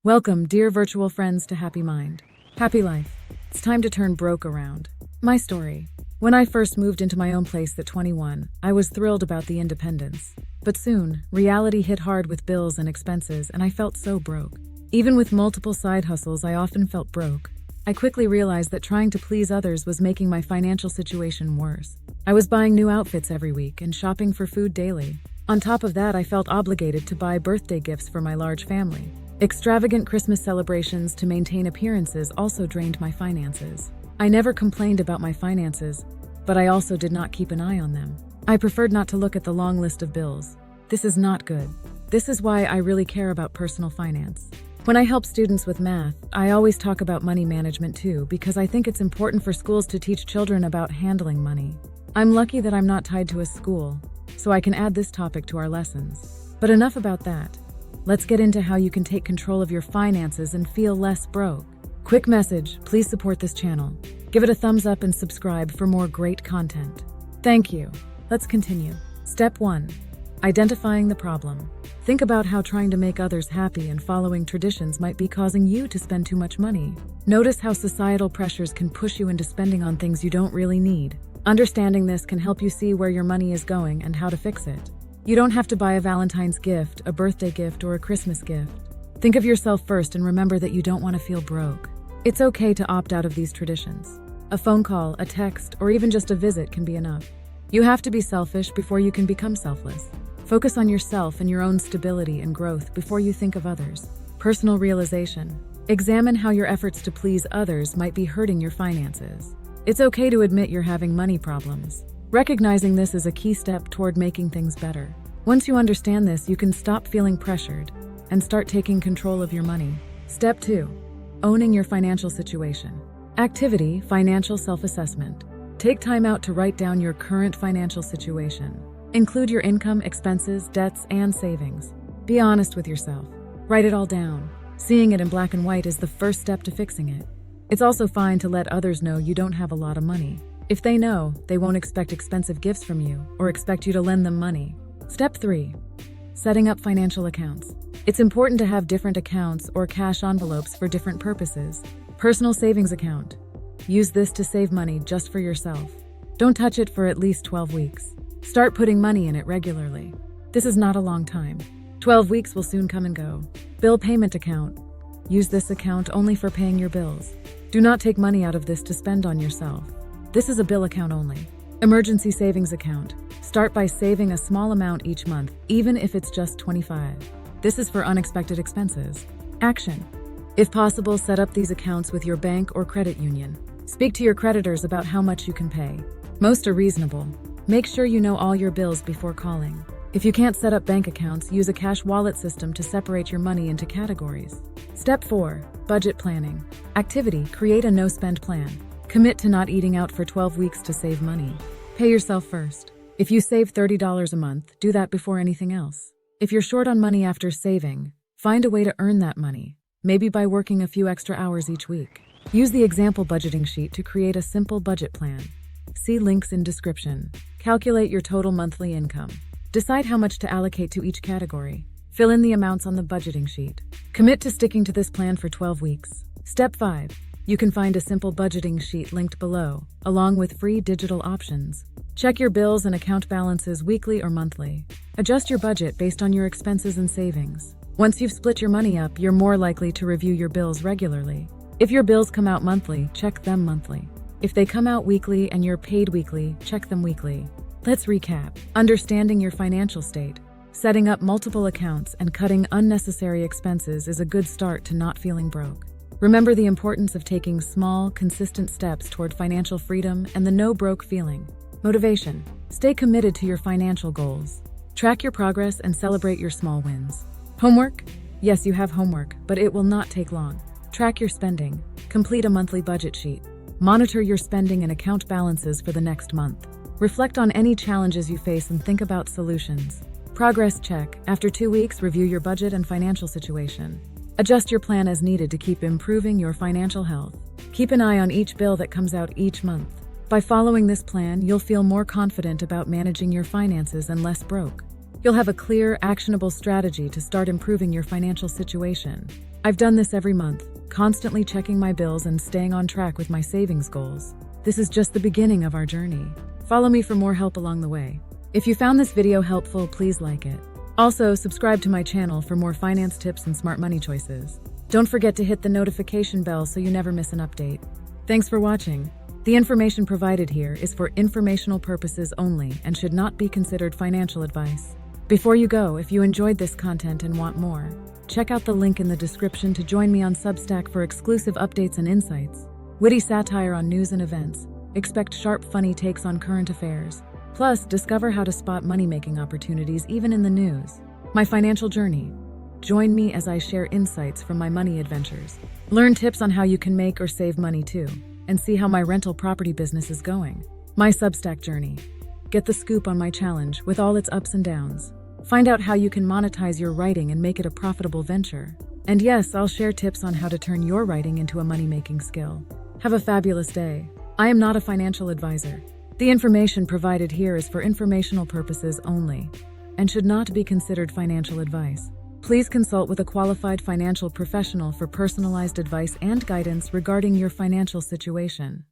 Welcome, dear virtual friends, to Happy Mind. Happy Life. It's time to turn broke around. My story. When I first moved into my own place at 21, I was thrilled about the independence. But soon, reality hit hard with bills and expenses, and I felt so broke. Even with multiple side hustles, I often felt broke. I quickly realized that trying to please others was making my financial situation worse. I was buying new outfits every week and shopping for food daily. On top of that, I felt obligated to buy birthday gifts for my large family. Extravagant Christmas celebrations to maintain appearances also drained my finances. I never complained about my finances, but I also did not keep an eye on them. I preferred not to look at the long list of bills. This is not good. This is why I really care about personal finance. When I help students with math, I always talk about money management too, because I think it's important for schools to teach children about handling money. I'm lucky that I'm not tied to a school, so I can add this topic to our lessons. But enough about that. Let's get into how you can take control of your finances and feel less broke. Quick message, please support this channel. Give it a thumbs up and subscribe for more great content. Thank you. Let's continue. Step 1. Identifying the problem. Think about how trying to make others happy and following traditions might be causing you to spend too much money. Notice how societal pressures can push you into spending on things you don't really need. Understanding this can help you see where your money is going and how to fix it. You don't have to buy a Valentine's gift, a birthday gift, or a Christmas gift. Think of yourself first and remember that you don't want to feel broke. It's okay to opt out of these traditions. A phone call, a text, or even just a visit can be enough. You have to be selfish before you can become selfless. Focus on yourself and your own stability and growth before you think of others. Personal realization. Examine how your efforts to please others might be hurting your finances. It's okay to admit you're having money problems. Recognizing this is a key step toward making things better. Once you understand this, you can stop feeling pressured and start taking control of your money. Step 2. Owning your financial situation. Activity, financial self-assessment. Take time out to write down your current financial situation. Include your income, expenses, debts, and savings. Be honest with yourself. Write it all down. Seeing it in black and white is the first step to fixing it. It's also fine to let others know you don't have a lot of money. If they know, they won't expect expensive gifts from you or expect you to lend them money. Step 3. Setting up financial accounts. It's important to have different accounts or cash envelopes for different purposes. Personal savings account. Use this to save money just for yourself. Don't touch it for at least 12 weeks. Start putting money in it regularly. This is not a long time. 12 weeks will soon come and go. Bill payment account. Use this account only for paying your bills. Do not take money out of this to spend on yourself. This is a bill account only. Emergency savings account. Start by saving a small amount each month, even if it's just $25. This is for unexpected expenses. Action. If possible, set up these accounts with your bank or credit union. Speak to your creditors about how much you can pay. Most are reasonable. Make sure you know all your bills before calling. If you can't set up bank accounts, use a cash wallet system to separate your money into categories. Step 4. Budget planning. Activity, create a no-spend plan. Commit to not eating out for 12 weeks to save money. Pay yourself first. If you save $30 a month, do that before anything else. If you're short on money after saving, find a way to earn that money, maybe by working a few extra hours each week. Use the example budgeting sheet to create a simple budget plan. See links in description. Calculate your total monthly income. Decide how much to allocate to each category. Fill in the amounts on the budgeting sheet. Commit to sticking to this plan for 12 weeks. Step 5. You can find a simple budgeting sheet linked below, along with free digital options. Check your bills and account balances weekly or monthly. Adjust your budget based on your expenses and savings. Once you've split your money up, you're more likely to review your bills regularly. If your bills come out monthly, check them monthly. If they come out weekly and you're paid weekly, check them weekly. Let's recap. Understanding your financial state. Setting up multiple accounts and cutting unnecessary expenses is a good start to not feeling broke. Remember the importance of taking small, consistent steps toward financial freedom and the no-broke feeling. Motivation. Stay committed to your financial goals. Track your progress and celebrate your small wins. Homework? Yes, you have homework, but it will not take long. Track your spending. Complete a monthly budget sheet. Monitor your spending and account balances for the next month. Reflect on any challenges you face and think about solutions. Progress check. After 2 weeks, review your budget and financial situation. Adjust your plan as needed to keep improving your financial health. Keep an eye on each bill that comes out each month. By following this plan, you'll feel more confident about managing your finances and less broke. You'll have a clear, actionable strategy to start improving your financial situation. I've done this every month, constantly checking my bills and staying on track with my savings goals. This is just the beginning of our journey. Follow me for more help along the way. If you found this video helpful, please like it. Also, subscribe to my channel for more finance tips and smart money choices. Don't forget to hit the notification bell so you never miss an update. Thanks for watching. The information provided here is for informational purposes only and should not be considered financial advice. Before you go, if you enjoyed this content and want more, check out the link in the description to join me on Substack for exclusive updates and insights. Witty satire on news and events. Expect sharp, funny takes on current affairs. Plus, discover how to spot money-making opportunities even in the news. My financial journey. Join me as I share insights from my money adventures. Learn tips on how you can make or save money too, and see how my rental property business is going. My Substack journey. Get the scoop on my challenge with all its ups and downs. Find out how you can monetize your writing and make it a profitable venture. And yes, I'll share tips on how to turn your writing into a money-making skill. Have a fabulous day. I am not a financial advisor. The information provided here is for informational purposes only and should not be considered financial advice. Please consult with a qualified financial professional for personalized advice and guidance regarding your financial situation.